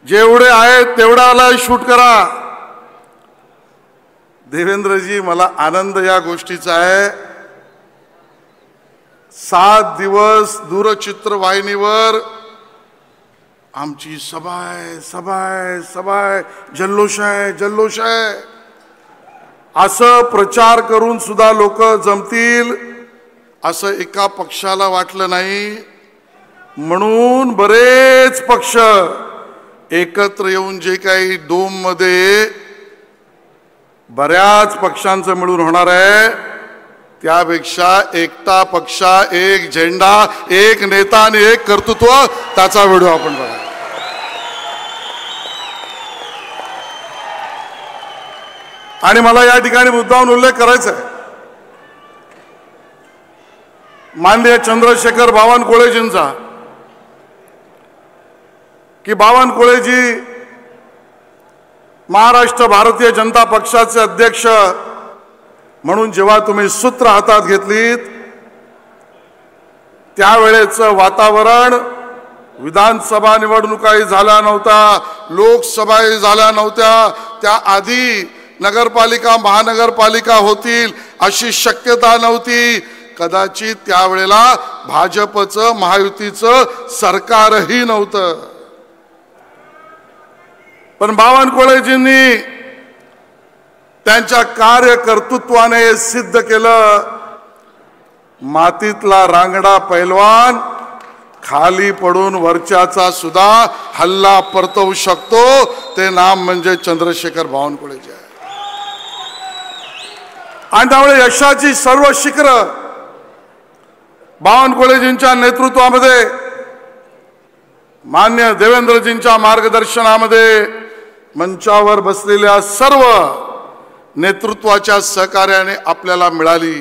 जेवढे आहेत तेवढ्याला शूट करा। देवेंद्रजी, मला आनंद या गोष्टीचा आहे, 7 दिवस दूरचित्रवाहिनीवर आमची सभा आहे, सभा आहे, सभा आहे, जल्लोष आहे, जल्लोष आहे असं प्रचार करून सुद्धा लोक जमतील असं एका पक्षाला वाटलं नाही। म्हणून बरेच पक्ष एकत्र येऊन जे काही डोम मध्ये बऱ्याच पक्षांचं मिळून होणार आहे त्यापेक्षा एकटा पक्ष, एक झेंडा, एक नेता आणि एक कर्तृत्व, त्याचा व्हिडिओ आपण बघा। आणि मला या ठिकाणी मुद्दाहून उल्लेख करायचा आहे, माननीय चंद्रशेखर बावनकुळेजींचा, की बावनकुळेजी महाराष्ट्र भारतीय जनता पक्षाचे अध्यक्ष म्हणून जेव्हा तुम्ही सूत्र हातात घेतलीत त्यावेळेचं वातावरण, विधानसभा निवडणुकाही झाल्या नव्हत्या, लोकसभाही झाल्या नव्हत्या, त्याआधी नगरपालिका महानगरपालिका होतील अशी शक्यता नव्हती। कदाचित त्यावेळेला भाजपचं महायुतीचं सरकारही नव्हतं, पण बावनकुळेजींनी त्यांच्या कार्यकर्तृत्वाने सिद्ध केलं, मातीतला रांगडा पैलवान खाली पडून वरच्याचा सुद्धा हल्ला परतवू शकतो, ते नाम म्हणजे चंद्रशेखर बावनकुळेजी आहे। आणि त्यामुळे यशाची सर्व शिखरं बावनकुळेजींच्या नेतृत्वामध्ये, मान्य देवेंद्रजींच्या मार्गदर्शनामध्ये मंचावर बसलेल्या सर्व नेतृत्वाच्या सहकार्याने आपल्याला मिळाली।